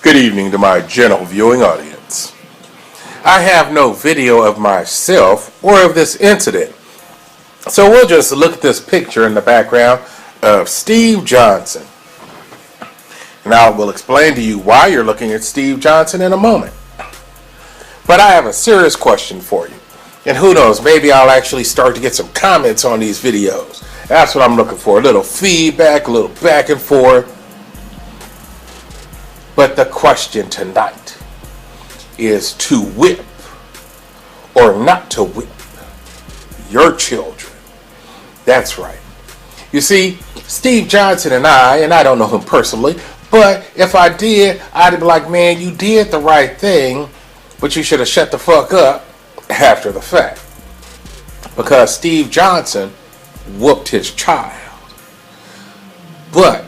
Good evening to my gentle viewing audience. I have no video of myself or of this incident, so we'll just look at this picture in the background of Steve Johnson. And I will explain to you why you're looking at Steve Johnson in a moment. But I have a serious question for you. And who knows, maybe I'll actually start to get some comments on these videos. That's what I'm looking for, a little feedback, a little back and forth. But the question tonight is to whip or not to whip your children. That's right. You see, Steve Johnson and I don't know him personally, but if I did, I'd be like, man, you did the right thing, but you should have shut the fuck up after the fact. Because Steve Johnson whooped his child. But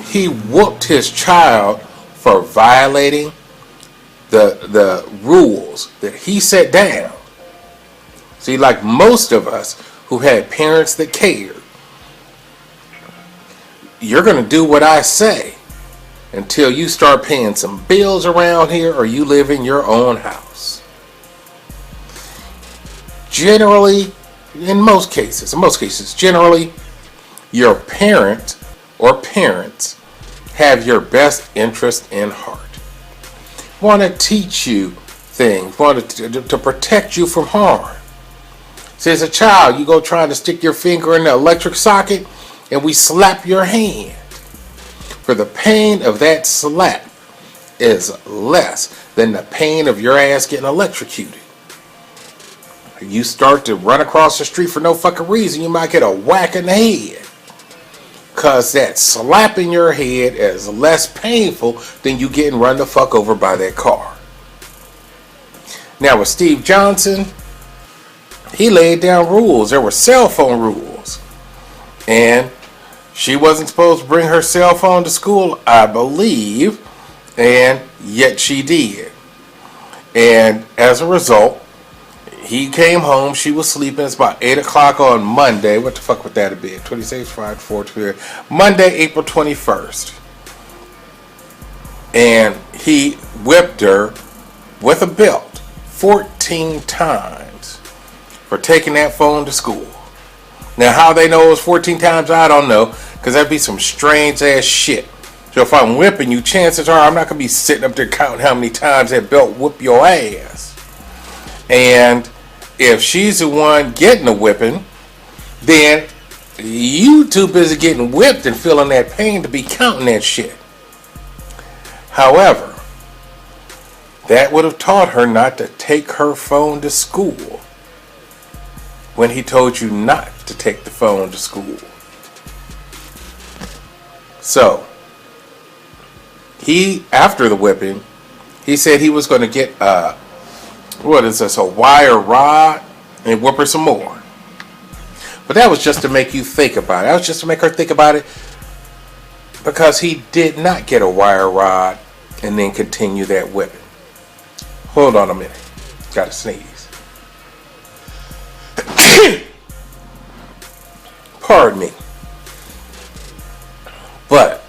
he whooped his child for violating the rules that he set down. See, like most of us who had parents that cared, you're going to do what I say until you start paying some bills around here or you live in your own house. Generally, in most cases, generally, your parent or parents have your best interest in heart. Want to teach you things, want to protect you from harm. See, as a child, you go trying to stick your finger in the electric socket and we slap your hand. For the pain of that slap is less than the pain of your ass getting electrocuted. You start to run across the street for no fucking reason, you might get a whack in the head. Because that slap in your head is less painful than you getting run the fuck over by that car. Now with Steve Johnson, he laid down rules. There were cell phone rules. And she wasn't supposed to bring her cell phone to school, I believe. And yet she did. And as a result, he came home, she was sleeping. It's about 8 o'clock on Monday. What the fuck would that have been? 26, 5, 4, 2, Monday, April 21st. And he whipped her with a belt 14 times for taking that phone to school. Now, how they know it was 14 times, I don't know. Because that'd be some strange ass shit. So if I'm whipping you, chances are I'm not going to be sitting up there counting how many times that belt whoop your ass. And if she's the one getting the whipping, then you too busy getting whipped and feeling that pain to be counting that shit. However, that would have taught her not to take her phone to school when he told you not to take the phone to school. So, he, after the whipping, he said he was going to get a wire rod and whip her some more. But that was just to make you think about it. That was just to make her think about it, because he did not get a wire rod and then continue that whipping. Hold on a minute. Gotta sneeze. Pardon me. But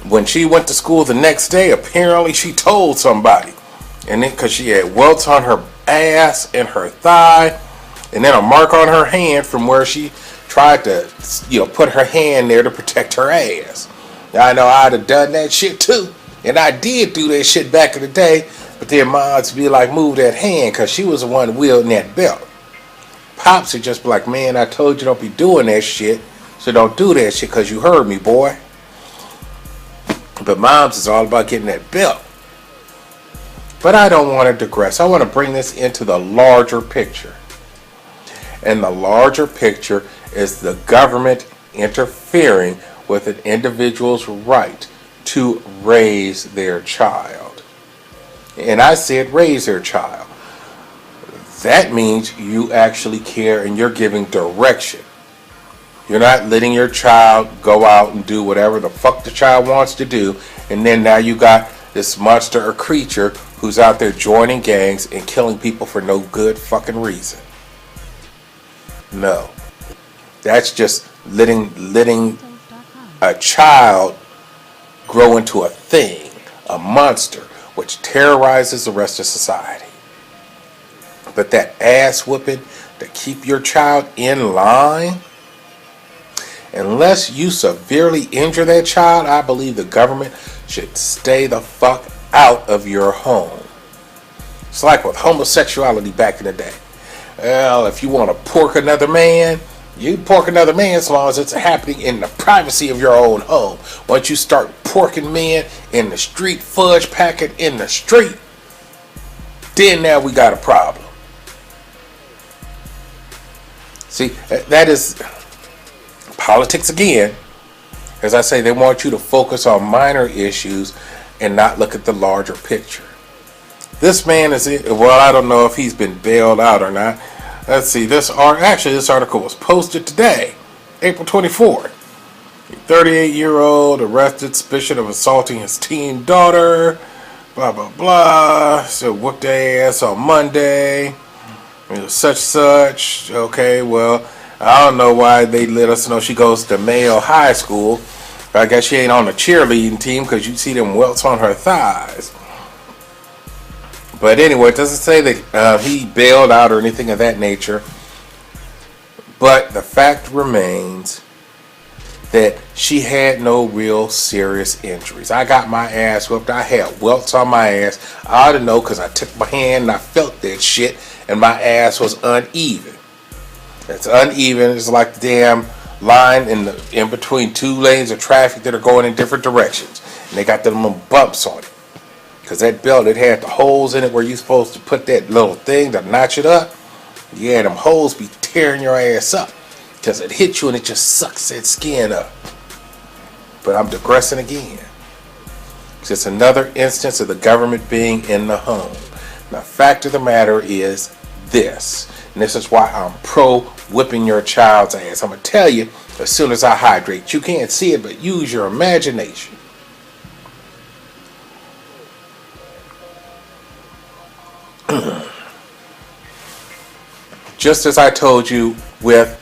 when she went to school the next day, apparently she told somebody. And then, because she had welts on her ass and her thigh, and then a mark on her hand from where she tried to, put her hand there to protect her ass. Now, I know I'd have done that shit too, and I did do that shit back in the day. But then moms be like, move that hand, because she was the one wielding that belt. Pops would just be like, man, I told you don't be doing that shit, so don't do that shit, because you heard me, boy. But moms is all about getting that belt. But I don't want to digress. I want to bring this into the larger picture. And the larger picture is the government interfering with an individual's right to raise their child. And I said raise their child. That means you actually care and you're giving direction. You're not letting your child go out and do whatever the fuck the child wants to do. And then now you got this monster or creature who's out there joining gangs and killing people for no good fucking reason. No. That's just letting a child grow into a thing, a monster which terrorizes the rest of society. But that ass whooping to keep your child in line, unless you severely injure that child, I believe the government should stay the fuck out of your home. It's like with homosexuality back in the day. Well, if you want to pork another man, you pork another man as long as it's happening in the privacy of your own home. Once you start porking men in the street, fudge packet in the street, then now we got a problem. See, that is politics again. As I say, they want you to focus on minor issues and not look at the larger picture. This man is, well, I don't know if he's been bailed out or not. Let's see, this article was posted today, April 24th. A 38-year-old arrested suspicion of assaulting his teen daughter, blah, blah, blah. So whooped their ass on Monday. Such. Okay, well, I don't know why they let us know she goes to Mayo High School. I guess she ain't on the cheerleading team because you see them welts on her thighs. But anyway, it doesn't say that he bailed out or anything of that nature. But the fact remains that she had no real serious injuries. I got my ass whooped. I had welts on my ass. I ought to know because I took my hand and I felt that shit and my ass was uneven. It's uneven. It's like the damn line in between two lanes of traffic that are going in different directions. And they got them little bumps on it. Because that belt, it had the holes in it where you're supposed to put that little thing to notch it up. Yeah, them holes be tearing your ass up. Because it hits you and it just sucks that skin up. But I'm digressing again. It's just another instance of the government being in the home. Now, fact of the matter is this. And this is why I'm pro whipping your child's ass. I'm going to tell you as soon as I hydrate. You can't see it, but use your imagination. Just as I told you with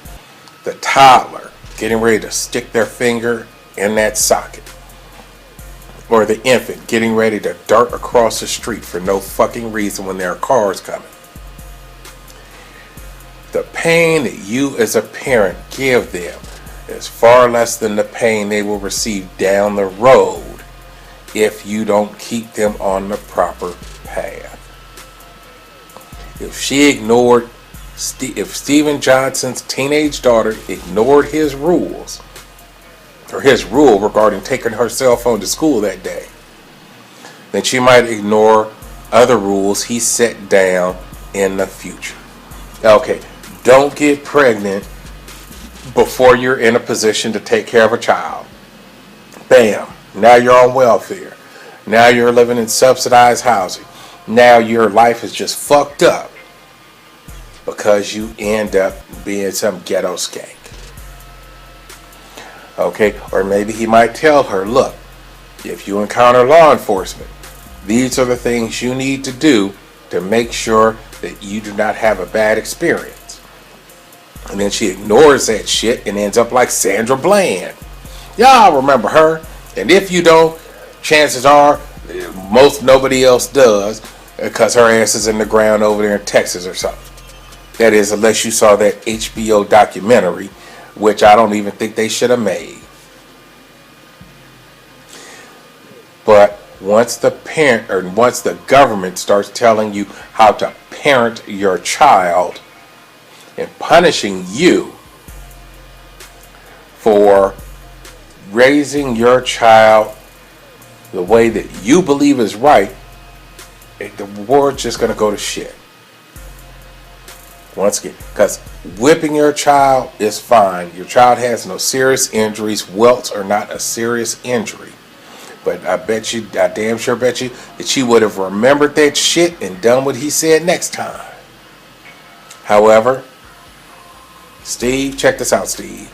the toddler getting ready to stick their finger in that socket, or the infant getting ready to dart across the street for no fucking reason when there are cars coming. The pain that you as a parent give them is far less than the pain they will receive down the road if you don't keep them on the proper path. If Steven Johnson's teenage daughter ignored his rules, or his rule regarding taking her cell phone to school that day, then she might ignore other rules he set down in the future. Okay, don't get pregnant before you're in a position to take care of a child. Bam, now you're on welfare. Now you're living in subsidized housing. Now your life is just fucked up because you end up being some ghetto skank. Okay, or maybe he might tell her, look, if you encounter law enforcement, these are the things you need to do to make sure that you do not have a bad experience. And then she ignores that shit and ends up like Sandra Bland. Y'all remember her. And if you don't, chances are nobody else does, because her ass is in the ground over there in Texas or something. That is, unless you saw that HBO documentary, which I don't even think they should have made. But once the government starts telling you how to parent your child and punishing you for raising your child the way that you believe is right, the world's just going to go to shit. Once again, because whipping your child is fine. Your child has no serious injuries. Welts are not a serious injury. But I damn sure bet you that she would have remembered that shit and done what he said next time. However, Steve, check this out, Steve.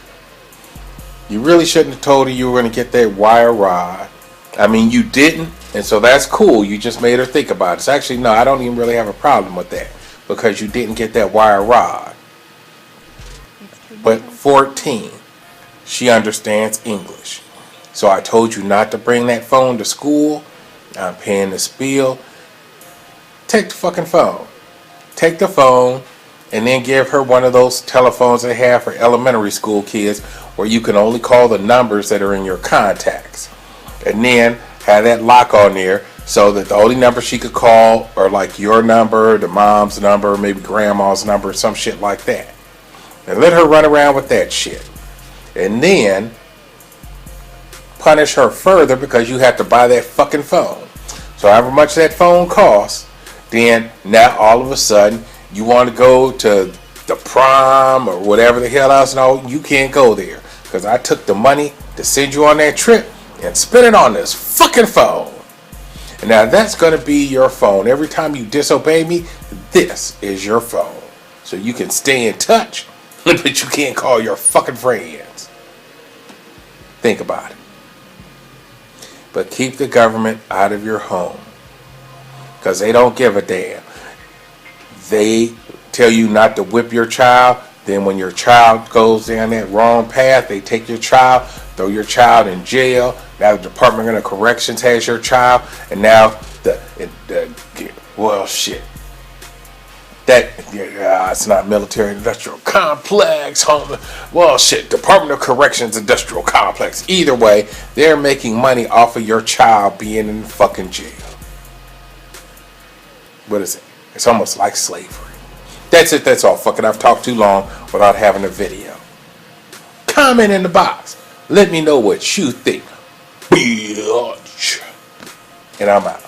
You really shouldn't have told her you were going to get that wire rod. I mean, you didn't, and so that's cool. You just made her think about it. It's actually, no, I don't even really have a problem with that, because you didn't get that wire rod. But 14, she understands English. So I told you not to bring that phone to school, I'm paying this bill. Take the fucking phone. Take the phone and then give her one of those telephones they have for elementary school kids where you can only call the numbers that are in your contacts. And then have that lock on there so that the only number she could call are like your number, the mom's number, maybe grandma's number, some shit like that. And let her run around with that shit. And then punish her further because you have to buy that fucking phone. So however much that phone costs, then now all of a sudden you want to go to the prom or whatever the hell else. No, you can't go there because I took the money to send you on that trip and spend it on this fucking phone. And now that's going to be your phone. Every time you disobey me, this is your phone. So you can stay in touch, but you can't call your fucking friends. Think about it. But keep the government out of your home. Because they don't give a damn. They tell you not to whip your child. Then when your child goes down that wrong path, they take your child, throw your child in jail. Now the Department of Corrections has your child. And now well, shit. It's not military industrial complex, home. Well, shit, Department of Corrections industrial complex. Either way, they're making money off of your child being in fucking jail. What is it? It's almost like slavery. That's it. That's all. Fuck it. I've talked too long without having a video. Comment in the box. Let me know what you think. Bitch. And I'm out.